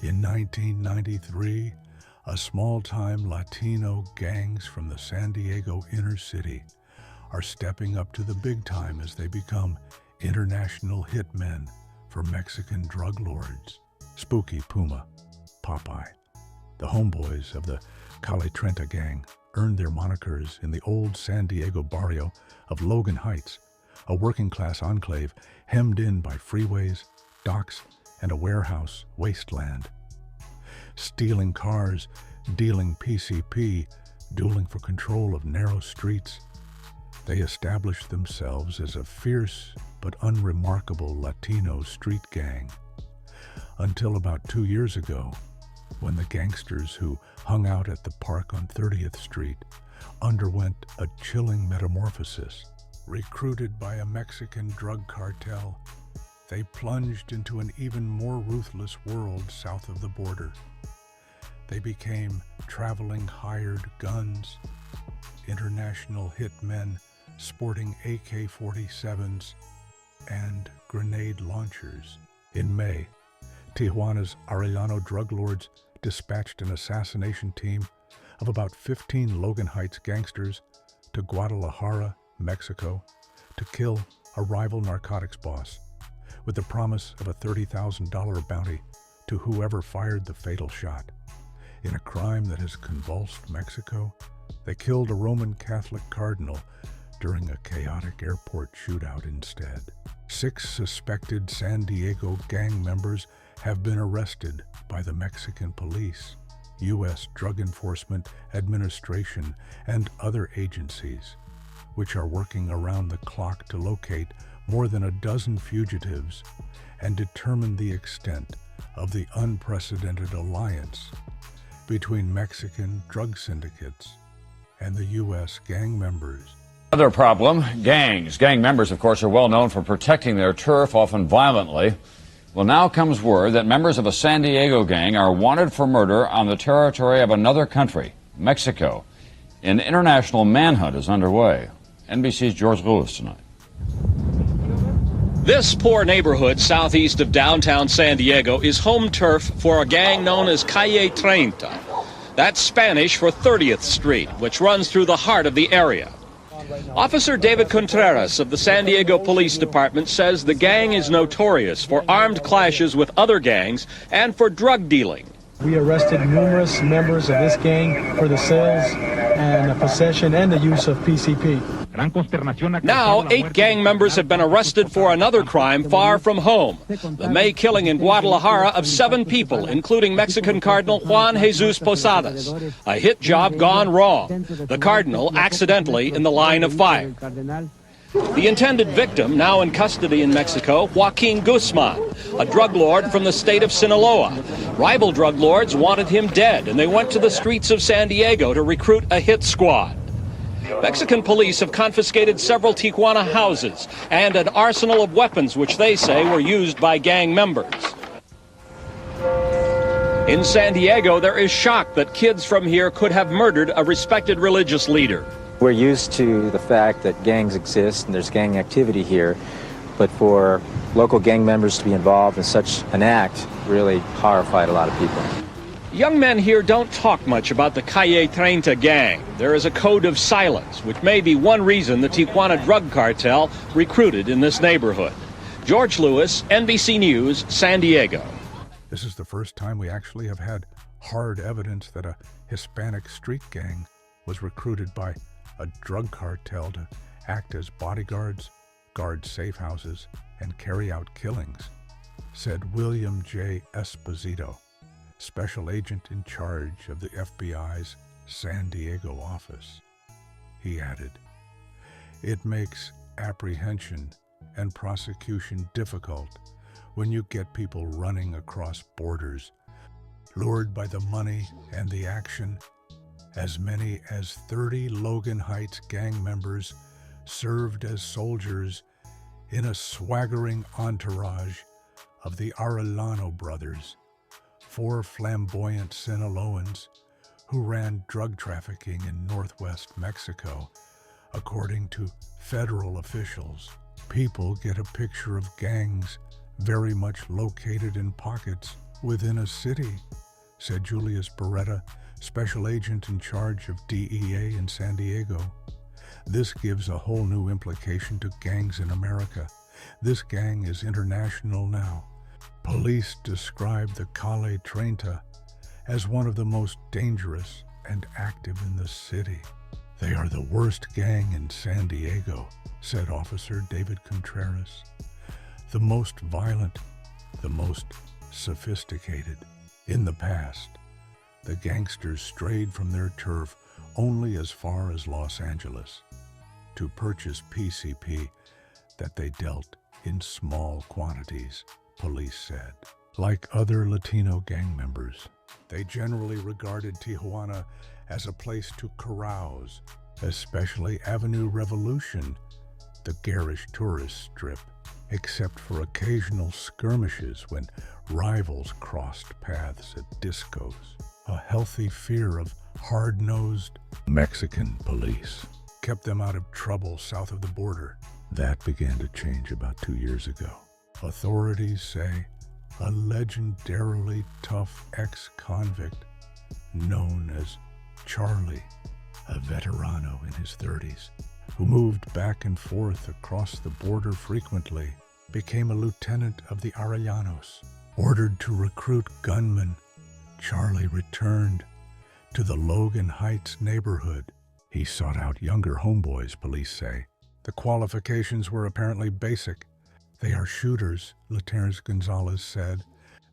In 1993, a small-time Latino gangs from the San Diego inner city are stepping up to the big time as they become international hitmen for Mexican drug lords. Spooky Puma, Popeye, the homeboys of the Calle Treinta gang earned their monikers in the old San Diego barrio of Logan Heights, a working-class enclave hemmed in by freeways, docks, and a warehouse wasteland. Stealing cars, dealing PCP, dueling for control of narrow streets, they established themselves as a fierce but unremarkable Latino street gang. Until about 2 years ago, when the gangsters who hung out at the park on 30th Street underwent a chilling metamorphosis. Recruited by a Mexican drug cartel, they plunged into an even more ruthless world south of the border. They became traveling hired guns, international hitmen sporting AK-47s and grenade launchers. In May, Tijuana's Arellano drug lords dispatched an assassination team of about 15 Logan Heights gangsters to Guadalajara, Mexico, to kill a rival narcotics boss, with the promise of a $30,000 bounty to whoever fired the fatal shot. In a crime that has convulsed Mexico, they killed a Roman Catholic cardinal during a chaotic airport shootout instead. 6 suspected San Diego gang members have been arrested by the Mexican police, U.S. Drug Enforcement Administration, and other agencies, which are working around the clock to locate more than a dozen fugitives and determine the extent of the unprecedented alliance between Mexican drug syndicates and the U.S. gang members. Another problem, gangs. Gang members, of course, are well known for protecting their turf, often violently. Well, now comes word that members of a San Diego gang are wanted for murder on the territory of another country, Mexico. An international manhunt is underway. NBC's George Lewis tonight. This poor neighborhood southeast of downtown San Diego is home turf for a gang known as Calle Treinta. That's Spanish for 30th Street, which runs through the heart of the area. Officer David Contreras of the San Diego Police Department says the gang is notorious for armed clashes with other gangs and for drug dealing. We arrested numerous members of this gang for the sales and the possession and the use of PCP. Now, 8 gang members have been arrested for another crime far from home. The May killing in Guadalajara of 7 people, including Mexican Cardinal Juan Jesus Posadas. A hit job gone wrong. The Cardinal accidentally in the line of fire. The intended victim, now in custody in Mexico, Joaquin Guzman, a drug lord from the state of Sinaloa. Rival drug lords wanted him dead, and they went to the streets of San Diego to recruit a hit squad. Mexican police have confiscated several Tijuana houses and an arsenal of weapons which they say were used by gang members. In San Diego, there is shock that kids from here could have murdered a respected religious leader. We're used to the fact that gangs exist and there's gang activity here, but for local gang members to be involved in such an act really horrified a lot of people. Young men here don't talk much about the Calle Treinta gang. There is a code of silence, which may be one reason the Tijuana drug cartel recruited in this neighborhood. George Lewis, NBC News, San Diego. This is the first time we actually have had hard evidence that a Hispanic street gang was recruited by a drug cartel to act as bodyguards, guard safe houses, and carry out killings, said William J. Esposito, special agent in charge of the FBI's San Diego office. He added, "It makes apprehension and prosecution difficult when you get people running across borders, lured by the money and the action. As many as 30 Logan Heights gang members served as soldiers in a swaggering entourage of the Arellano brothers, 4 flamboyant Sinaloans who ran drug trafficking in northwest Mexico, according to federal officials. People get a picture of gangs very much located in pockets within a city, said Julius Beretta, special agent in charge of DEA in San Diego. This gives a whole new implication to gangs in America. This gang is international now. Police describe the Calle Treinta as one of the most dangerous and active in the city. They are the worst gang in San Diego, said Officer David Contreras. The most violent, the most sophisticated. In the past, the gangsters strayed from their turf only as far as Los Angeles to purchase PCP that they dealt in small quantities, police said. Like other Latino gang members, they generally regarded Tijuana as a place to carouse, especially Avenue Revolution, the garish tourist strip, except for occasional skirmishes when rivals crossed paths at discos. A healthy fear of hard-nosed Mexican police kept them out of trouble south of the border. That began to change about 2 years ago. Authorities say a legendarily tough ex-convict known as Charlie, a veterano in his 30s, who moved back and forth across the border frequently, became a lieutenant of the Arellanos. Ordered to recruit gunmen, Charlie returned to the Logan Heights neighborhood. He sought out younger homeboys, police say. The qualifications were apparently basic. They are shooters, Laterns Gonzalez said.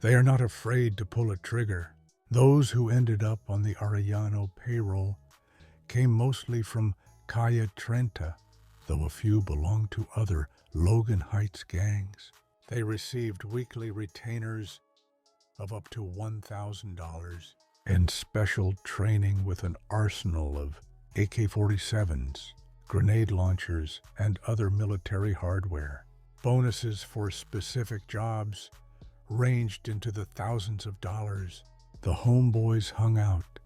They are not afraid to pull a trigger. Those who ended up on the Arellano payroll came mostly from Calle Treinta, though a few belonged to other Logan Heights gangs. They received weekly retainers of up to $1,000 and special training with an arsenal of AK-47s, grenade launchers, and other military hardware. Bonuses for specific jobs ranged into the thousands of dollars. The homeboys hung out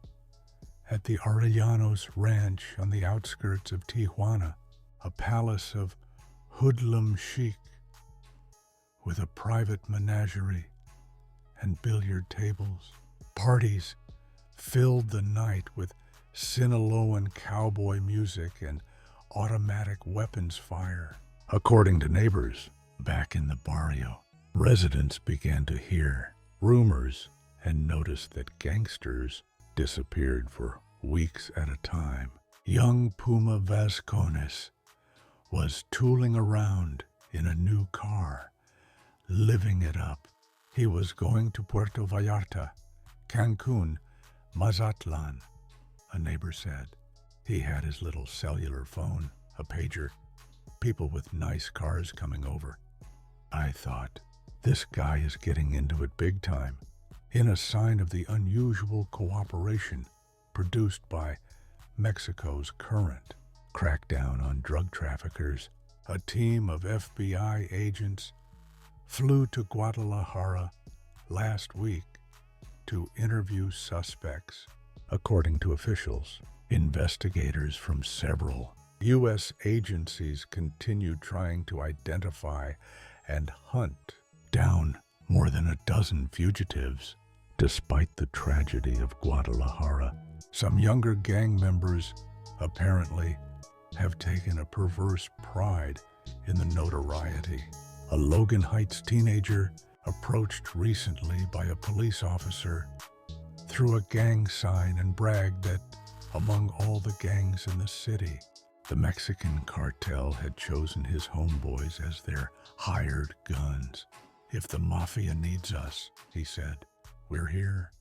at the Arellanos Ranch on the outskirts of Tijuana, a palace of hoodlum chic with a private menagerie and billiard tables. Parties filled the night with Sinaloan cowboy music and automatic weapons fire. According to neighbors back in the barrio, residents began to hear rumors and noticed that gangsters disappeared for weeks at a time. Young Puma Vascones was tooling around in a new car, living it up. He was going to Puerto Vallarta, Cancun, Mazatlan, a neighbor said. He had his little cellular phone, a pager, people with nice cars coming over. I thought, this guy is getting into it big time, in a sign of the unusual cooperation produced by Mexico's current crackdown on drug traffickers. A team of FBI agents flew to Guadalajara last week to interview suspects. According to officials, investigators from several U.S. agencies continued trying to identify and hunt down more than a dozen fugitives. Despite the tragedy of Guadalajara, some younger gang members apparently have taken a perverse pride in the notoriety. A Logan Heights teenager approached recently by a police officer threw a gang sign and bragged that among all the gangs in the city, the Mexican cartel had chosen his homeboys as their hired guns. If the mafia needs us, he said, we're here.